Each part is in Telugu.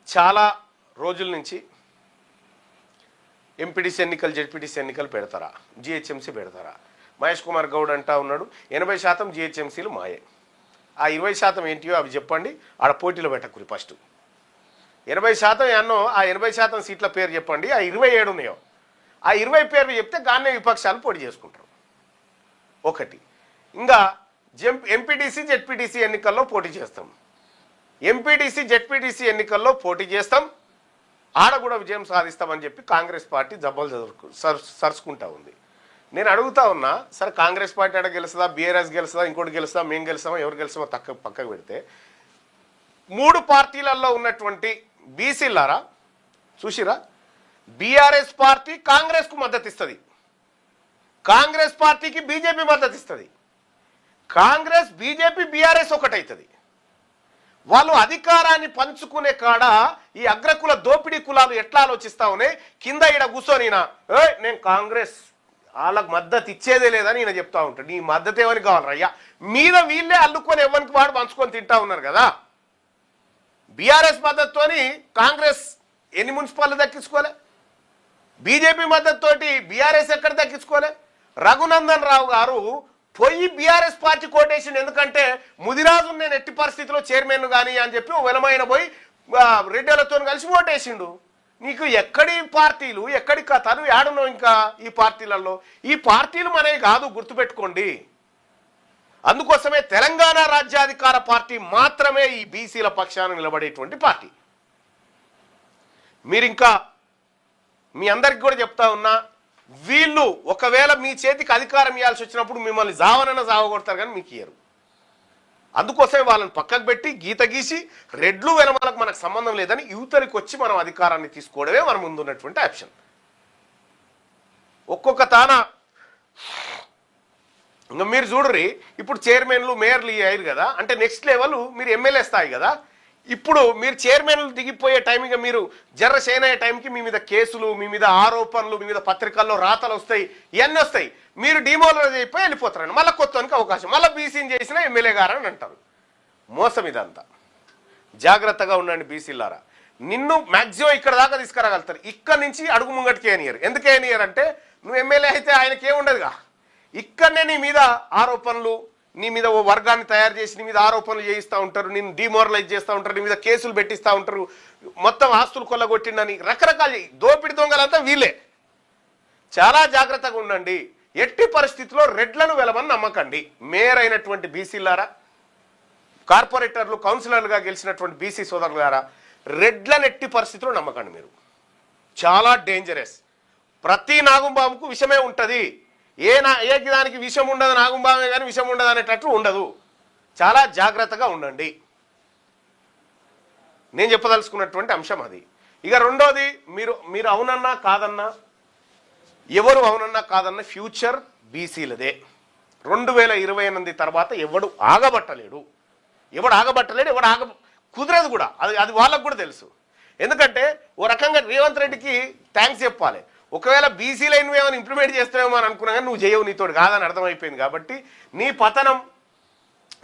చాలా రోజుల నుంచి ఎంపీటీసీ ఎన్నికలు జెడ్పీటీసీ ఎన్నికలు పెడతారా, జిహెచ్ఎంసీ పెడతారా? మహేష్ కుమార్ గౌడ్ అంటా ఉన్నాడు 80% జిహెచ్ఎంసీలు మాయే. ఆ 20% ఏంటియో అవి చెప్పండి, ఆడ పోటీలో పెట్టకురి. ఫస్ట్ 80% ఎన్నో ఆ 80% సీట్ల పేరు చెప్పండి. ఆ 27 ఉన్నాయో ఆ 20 పేర్లు చెప్తే గానే విపక్షాలు పోటీ చేసుకుంటారు. ఒకటి. ఇంకా ఎంపీటీసీ జెడ్పీటీసీ ఎన్నికల్లో పోటీ చేస్తాం. ఎంపీటీసీ జెడ్పీటీసీ ఎన్నికల్లో పోటీ చేస్తాం, ఆడ కూడా విజయం సాధిస్తామని చెప్పి కాంగ్రెస్ పార్టీ జబ్బలు సరుచుకుంటా ఉంది. నేను అడుగుతా ఉన్నా, సరే కాంగ్రెస్ పార్టీ ఆడ గెలుస్తుందా, బీఆర్ఎస్ గెలుస్తుందా, ఇంకోటి గెలుస్తుందా, మేము గెలుస్తామా, ఎవరు గెలుస్తామో పక్కకు పెడితే 3 పార్టీలలో ఉన్నటువంటి బీసీలారా చూసిరా, బీఆర్ఎస్ పార్టీ కాంగ్రెస్కు మద్దతు ఇస్తుంది, కాంగ్రెస్ పార్టీకి బీజేపీ మద్దతు ఇస్తుంది, కాంగ్రెస్ బీజేపీ బీఆర్ఎస్ ఒకటవుతుంది. వాళ్ళు అధికారాన్ని పంచుకునే కాడ ఈ అగ్రకుల దోపిడీ కులాలు ఎట్లా ఆలోచిస్తా ఉన్నాయి, కింద ఈడ కూర్చొని నేను కాంగ్రెస్ వాళ్ళకు మద్దతు ఇచ్చేదే లేదని ఈయన చెప్తా ఉంటాడు. నీ మద్దతు ఏమని కావాలరయ్యా, మీద వీళ్ళే అల్లుకొని ఎవరికి వాడు పంచుకొని తింటా ఉన్నారు కదా. బీఆర్ఎస్ మద్దతుతోని కాంగ్రెస్ ఎన్ని మున్సిపాలిటీ దక్కించుకోలే, బీజేపీ మద్దతుతోటి బీఆర్ఎస్ ఎక్కడ దక్కించుకోలే. రఘునందన్ రావు గారు పోయి బీఆర్ఎస్ పార్టీ కోటేషన్, ఎందుకంటే ముదిరాజు నేను ఎట్టి పరిస్థితిలో చైర్మన్ కానీ అని చెప్పి వెలమైన పోయి రెడ్డిలతో కలిసి ఓటేసిండు. నీకు ఎక్కడి పార్టీలు ఎక్కడి కథలు ఏడున్నావు ఇంకా ఈ పార్టీలలో? ఈ పార్టీలు మనవి కాదు, గుర్తుపెట్టుకోండి. అందుకోసమే తెలంగాణ రాజ్యాధికార పార్టీ మాత్రమే ఈ బీసీల పక్షాన నిలబడేటువంటి పార్టీ. మీరు ఇంకా మీ అందరికి కూడా చెప్తా ఉన్నా, వీళ్ళు ఒకవేళ మీ చేతికి అధికారం ఇవ్వాల్సి వచ్చినప్పుడు మిమ్మల్ని జావనన జావగొడతారు కానీ మీకు ఇయ్యరు. అందుకోసమే వాళ్ళని పక్కకు పెట్టి గీత గీసి రెడ్లు వెనమాలకు మనకు సంబంధం లేదని యువతరికి వచ్చి మనం అధికారాన్ని తీసుకోవడమే మన ముందున్నటువంటి ఆప్షన్. ఒక్కొక్క తాన ఇంకా మీరు చూడరి, ఇప్పుడు చైర్మన్లు మేయర్లు అయ్యారు కదా, అంటే నెక్స్ట్ లెవెల్ మీరు ఎమ్మెల్యే స్థాయి కదా. ఇప్పుడు మీరు చైర్మన్లు దిగిపోయే టైంగా మీరు జర్ర చేయనయ్యే టైంకి మీ మీద కేసులు, మీ మీద ఆరోపణలు, మీ మీద పత్రికల్లో రాతలు వస్తాయి, ఇవన్నీ వస్తాయి. మీరు డిమోలరైజ్ అయిపోయి వెళ్ళిపోతారండి. మళ్ళీ కొత్తనికి అవకాశం, మళ్ళీ బీసీని చేసిన ఎమ్మెల్యే గారని అంటారు. మోసం ఇదంతా. జాగ్రత్తగా ఉండండి బీసీలారా. నిన్ను మ్యాక్సిమం ఇక్కడ దాకా తీసుకురాగలుగుతారు, ఇక్కడ నుంచి అడుగు ముంగటికి ఏనియర్. ఎందుకు ఏనియర్ అంటే నువ్వు ఎమ్మెల్యే అయితే ఆయనకి ఏముండదుగా. ఇక్కడనే నీ మీద ఆరోపణలు, నీ మీద ఓ వర్గాన్ని తయారు చేసి నీ మీద ఆరోపణలు చేయిస్తూ ఉంటారు, నేను డిమోరలైజ్ చేస్తూ ఉంటారు, నీ మీద కేసులు పెట్టిస్తూ ఉంటారు, మొత్తం ఆస్తులు కొల్లగొట్టిండని రకరకాల దోపిడి దొంగలంతా వీళ్ళే. చాలా జాగ్రత్తగా ఉండండి. ఎట్టి పరిస్థితుల్లో రెడ్లను వెలమని నమ్మకండి. మేయర్ అయినటువంటి బీసీలారా, కార్పొరేటర్లు, కౌన్సిలర్లుగా గెలిచినటువంటి బీసీ సోదరులారా, రెడ్లను ఎట్టి పరిస్థితుల్లో నమ్మకండి. మీరు చాలా డేంజరస్. ప్రతి నాగుంబాముకు విషమే ఉంటుంది. ఏ దానికి విషం ఉండదు, నాగుంబామే కానీ విషం ఉండదు అనేటట్లు ఉండదు. చాలా జాగ్రత్తగా ఉండండి. నేను చెప్పదలుచుకున్నటువంటి అంశం అది. ఇక రెండోది, మీరు అవునన్నా కాదన్నా, ఎవరు అవునన్నా కాదన్నా ఫ్యూచర్ బీసీలదే. 2028 తర్వాత ఎవడు ఆగబట్టలేడు, ఎవడు కుదరదు కూడా. అది వాళ్ళకు కూడా తెలుసు. ఎందుకంటే ఓ రకంగా రేవంత్ రెడ్డికి థ్యాంక్స్ చెప్పాలి. ఒకవేళ బీసీలో నువ్వేమైనా ఇంప్లిమెంట్ చేస్తావేమో అని అనుకున్నా కానీ నువ్వు చేయవు, నీతోటి కాదని అర్థమైపోయింది. కాబట్టి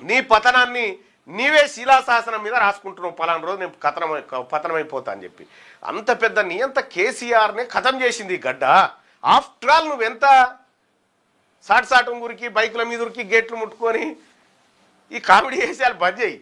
నీ పతనాన్ని నీవే శిలాశాసనం మీద రాసుకుంటున్నావు. పలానా రోజు నేను పతనమైపోతా అని చెప్పి. అంత పెద్ద నీ అంత కేసీఆర్నే ఖతం చేసింది ఈ గడ్డ. ఆఫ్టర్ ఆల్ నువ్వెంత సాటు గురికి బైకుల మీద ఉరికి గేట్లు ముట్టుకొని ఈ కామెడీ చేసేయాలి బంద్ చేయి.